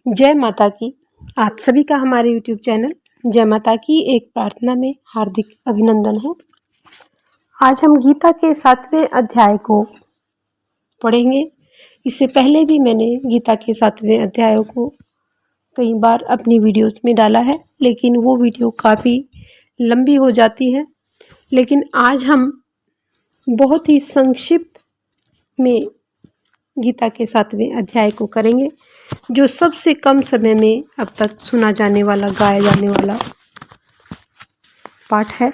जय माता की। आप सभी का हमारे YouTube चैनल जय माता की एक प्रार्थना में हार्दिक अभिनंदन है। आज हम गीता के 7वें अध्याय को पढ़ेंगे। इससे पहले भी मैंने गीता के 7वें अध्याय को कई बार अपनी वीडियोस में डाला है, लेकिन वो वीडियो काफ़ी लंबी हो जाती है। लेकिन आज हम बहुत ही संक्षिप्त में गीता के 7वें अध्याय को करेंगे, जो सबसे कम समय में अब तक सुना जाने वाला, गाया जाने वाला पाठ है।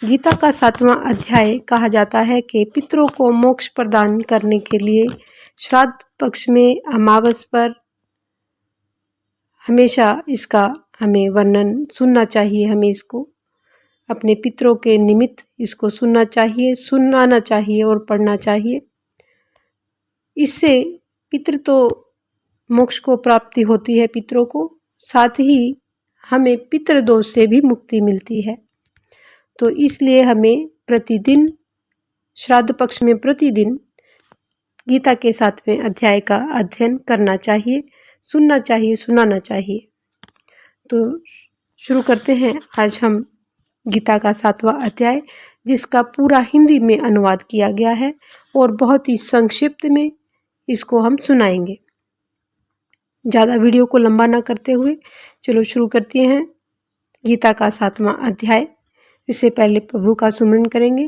गीता का 7वां अध्याय कहा जाता है कि पितरों को मोक्ष प्रदान करने के लिए श्राद्ध पक्ष में अमावस पर हमेशा इसका हमें वर्णन सुनना चाहिए। हमें इसको अपने पितरों के निमित्त इसको सुनना चाहिए, सुनाना चाहिए और पढ़ना चाहिए। इससे पितृ तो मोक्ष को प्राप्ति होती है पितरों को, साथ ही हमें पितृदोष से भी मुक्ति मिलती है। तो इसलिए हमें प्रतिदिन श्राद्ध पक्ष में प्रतिदिन गीता के 7वें अध्याय का अध्ययन करना चाहिए, सुनना चाहिए, सुनाना चाहिए। तो शुरू करते हैं आज हम गीता का 7वां अध्याय, जिसका पूरा हिंदी में अनुवाद किया गया है और बहुत ही संक्षिप्त में इसको हम सुनाएंगे। ज़्यादा वीडियो को लंबा ना करते हुए चलो शुरू करते हैं गीता का 7वां अध्याय। इससे पहले प्रभु का सुमरन करेंगे।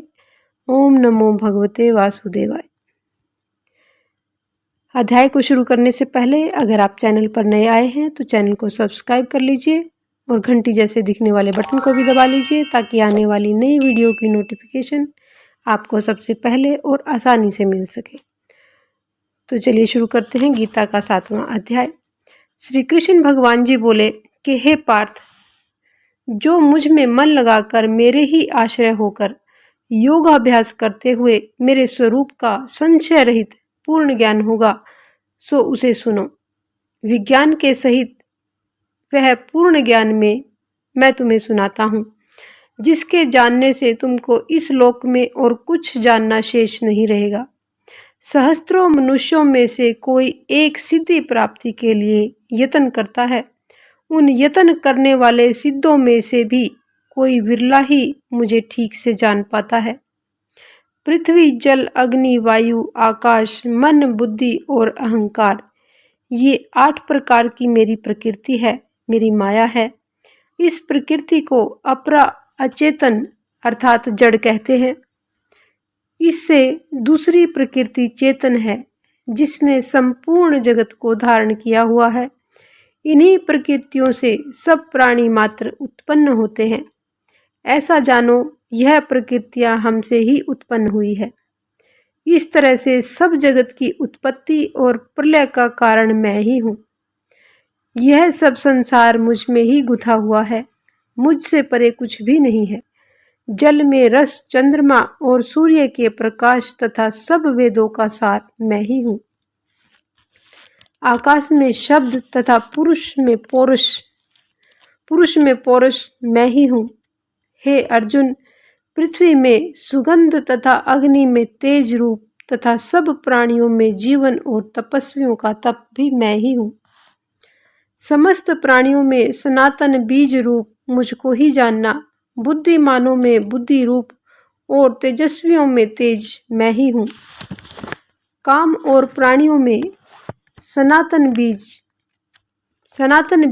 ओम नमो भगवते वासुदेवाय। अध्याय को शुरू करने से पहले अगर आप चैनल पर नए आए हैं तो चैनल को सब्सक्राइब कर लीजिए और घंटी जैसे दिखने वाले बटन को भी दबा लीजिए, ताकि आने वाली नई वीडियो की नोटिफिकेशन आपको सबसे पहले और आसानी से मिल सके। तो चलिए शुरू करते हैं गीता का 7वां अध्याय। श्री कृष्ण भगवान जी बोले कि हे पार्थ, जो मुझ में मन लगाकर मेरे ही आश्रय होकर योगाभ्यास करते हुए मेरे स्वरूप का संशय रहित पूर्ण ज्ञान होगा, सो उसे सुनो। विज्ञान के सहित वह पूर्ण ज्ञान में मैं तुम्हें सुनाता हूँ, जिसके जानने से तुमको इस लोक में और कुछ जानना शेष नहीं रहेगा। सहस्त्रों मनुष्यों में से कोई एक सिद्धि प्राप्ति के लिए यत्न करता है। उन यत्न करने वाले सिद्धों में से भी कोई विरला ही मुझे ठीक से जान पाता है। पृथ्वी, जल, अग्नि, वायु, आकाश, मन, बुद्धि और अहंकार, ये 8 प्रकार की मेरी प्रकृति है, मेरी माया है। इस प्रकृति को अपरा अचेतन अर्थात जड़ कहते हैं। इससे दूसरी प्रकृति चेतन है, जिसने संपूर्ण जगत को धारण किया हुआ है। इन्हीं प्रकृतियों से सब प्राणी मात्र उत्पन्न होते हैं। ऐसा जानो, यह प्रकृतियां हमसे ही उत्पन्न हुई है। इस तरह से सब जगत की उत्पत्ति और प्रलय का कारण मैं ही हूँ। यह सब संसार मुझ में ही गुथा हुआ है, मुझसे परे कुछ भी नहीं है। जल में रस, चंद्रमा और सूर्य के प्रकाश तथा सब वेदों का सार मैं ही हूँ। आकाश में शब्द तथा पुरुष में पौरुष मैं ही हूँ। हे अर्जुन, पृथ्वी में सुगंध तथा अग्नि में तेज रूप तथा सब प्राणियों में जीवन और तपस्वियों का तप भी मैं ही हूँ। समस्त प्राणियों में सनातन बीज रूप मुझको ही जानना। बुद्धिमानों में बुद्धि रूप और तेजस्वियों में तेज मैं ही हूँ। काम और प्राणियों में सनातन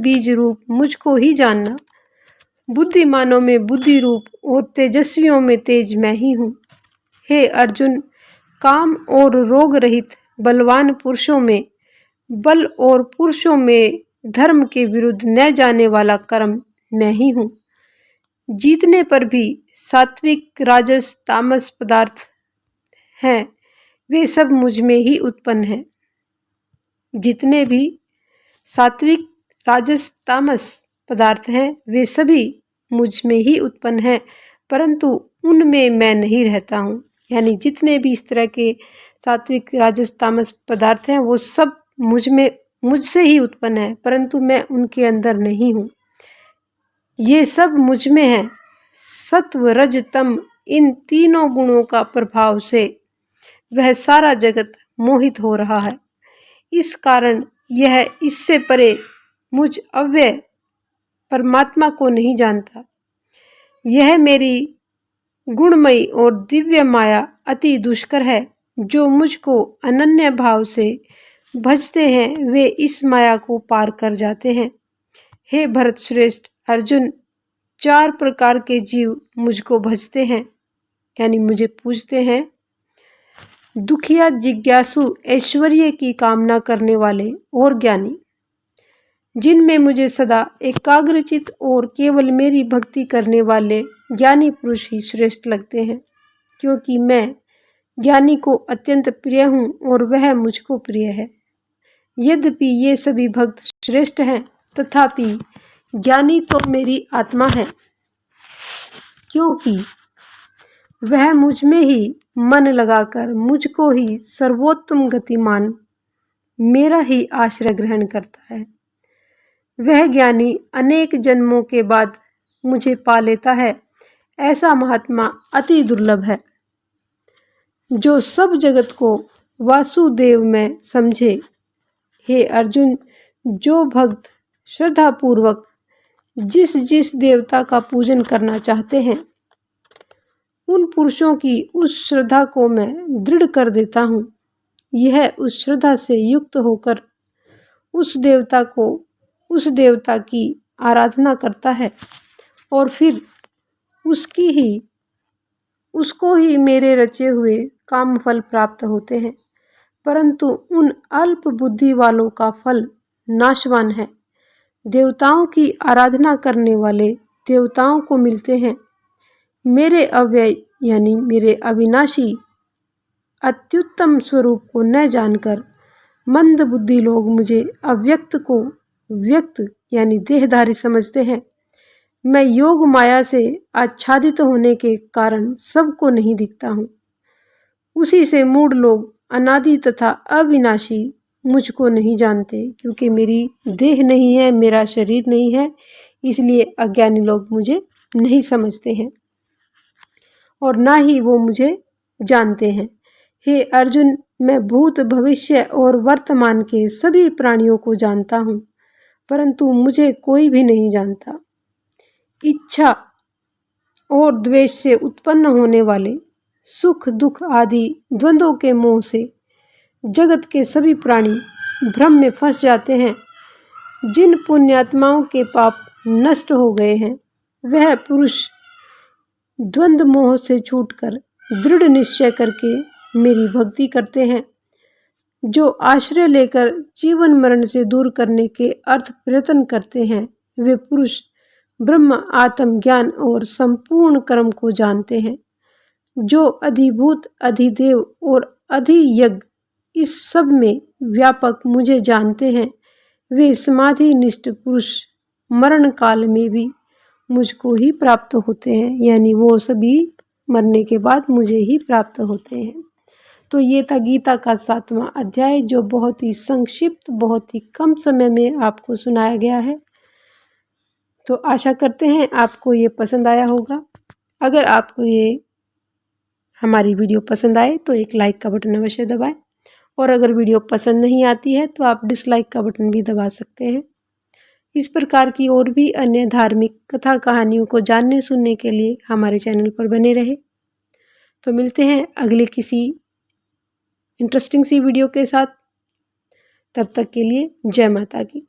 बीज रूप मुझको ही जानना। बुद्धिमानों में बुद्धि रूप और तेजस्वियों में तेज मैं ही हूँ। हे अर्जुन, काम और रोग रहित बलवान पुरुषों में बल और पुरुषों में धर्म के विरुद्ध न जाने वाला कर्म मैं ही हूँ। जीतने पर भी सात्विक, राजस, तामस पदार्थ हैं, वे सब मुझ में ही उत्पन्न हैं। जितने भी सात्विक, राजस, तामस पदार्थ हैं, वे सभी मुझ में ही उत्पन्न हैं, परंतु उनमें मैं नहीं रहता हूँ। यानी जितने भी इस तरह के सात्विक, राजस, तामस पदार्थ हैं, वो सब मुझसे ही उत्पन्न है, परंतु मैं उनके अंदर नहीं हूँ। ये सब मुझ में है। सत्व, रज, तम, इन तीनों गुणों का प्रभाव से वह सारा जगत मोहित हो रहा है। इस कारण यह इससे परे मुझ अव्यय परमात्मा को नहीं जानता। यह मेरी गुणमयी और दिव्य माया अति दुष्कर है। जो मुझको अनन्य भाव से भजते हैं वे इस माया को पार कर जाते हैं। हे भरत श्रेष्ठ अर्जुन, 4 प्रकार के जीव मुझको भजते हैं, यानी मुझे पूजते हैं। दुखिया, जिज्ञासु, ऐश्वर्य की कामना करने वाले और ज्ञानी, जिनमें मुझे सदा एकाग्रचित और केवल मेरी भक्ति करने वाले ज्ञानी पुरुष ही श्रेष्ठ लगते हैं, क्योंकि मैं ज्ञानी को अत्यंत प्रिय हूँ और वह मुझको प्रिय है। यद्यपि ये सभी भक्त श्रेष्ठ हैं, तथापि ज्ञानी तो मेरी आत्मा है, क्योंकि वह मुझ में ही मन लगाकर मुझको ही सर्वोत्तम गतिमान मेरा ही आश्रय ग्रहण करता है। वह ज्ञानी अनेक जन्मों के बाद मुझे पा लेता है। ऐसा महात्मा अति दुर्लभ है, जो सब जगत को वासुदेव में समझे। हे अर्जुन, जो भक्त श्रद्धापूर्वक जिस जिस देवता का पूजन करना चाहते हैं, उन पुरुषों की उस श्रद्धा को मैं दृढ़ कर देता हूँ। यह उस श्रद्धा से युक्त होकर उस देवता की आराधना करता है और फिर उसको ही मेरे रचे हुए काम फल प्राप्त होते हैं। परंतु उन अल्प बुद्धि वालों का फल नाशवान है। देवताओं की आराधना करने वाले देवताओं को मिलते हैं। मेरे अव्यय यानी मेरे अविनाशी अत्युत्तम स्वरूप को न जानकर मंद बुद्धि लोग मुझे अव्यक्त को व्यक्त यानी देहधारी समझते हैं। मैं योग माया से आच्छादित होने के कारण सबको नहीं दिखता हूँ। उसी से मूढ़ लोग अनादि तथा अविनाशी मुझको नहीं जानते, क्योंकि मेरी देह नहीं है, मेरा शरीर नहीं है, इसलिए अज्ञानी लोग मुझे नहीं समझते हैं और ना ही वो मुझे जानते हैं। हे अर्जुन, मैं भूत, भविष्य और वर्तमान के सभी प्राणियों को जानता हूँ, परंतु मुझे कोई भी नहीं जानता। इच्छा और द्वेष से उत्पन्न होने वाले सुख, दुख आदि द्वंद्वों के मोह से जगत के सभी प्राणी भ्रम में फंस जाते हैं। जिन पुण्यात्माओं के पाप नष्ट हो गए हैं, वह पुरुष द्वंद्व मोह से छूटकर दृढ़ निश्चय करके मेरी भक्ति करते हैं। जो आश्रय लेकर जीवन मरण से दूर करने के अर्थ प्रयत्न करते हैं, वे पुरुष ब्रह्म, आत्म ज्ञान और संपूर्ण कर्म को जानते हैं। जो अधिभूत, अधिदेव और अधियज्ञ इस सब में व्यापक मुझे जानते हैं, वे समाधि निष्ठ पुरुष मरण काल में भी मुझको ही प्राप्त होते हैं, यानी वो सभी मरने के बाद मुझे ही प्राप्त होते हैं। तो ये था गीता का 7वां अध्याय, जो बहुत ही संक्षिप्त, बहुत ही कम समय में आपको सुनाया गया है। तो आशा करते हैं आपको ये पसंद आया होगा। अगर आपको ये हमारी वीडियो पसंद आए तो एक लाइक का बटन अवश्य दबाएं, और अगर वीडियो पसंद नहीं आती है तो आप डिसलाइक का बटन भी दबा सकते हैं। इस प्रकार की और भी अन्य धार्मिक कथा कहानियों को जानने सुनने के लिए हमारे चैनल पर बने रहे। तो मिलते हैं अगले किसी इंटरेस्टिंग सी वीडियो के साथ। तब तक के लिए जय माता की।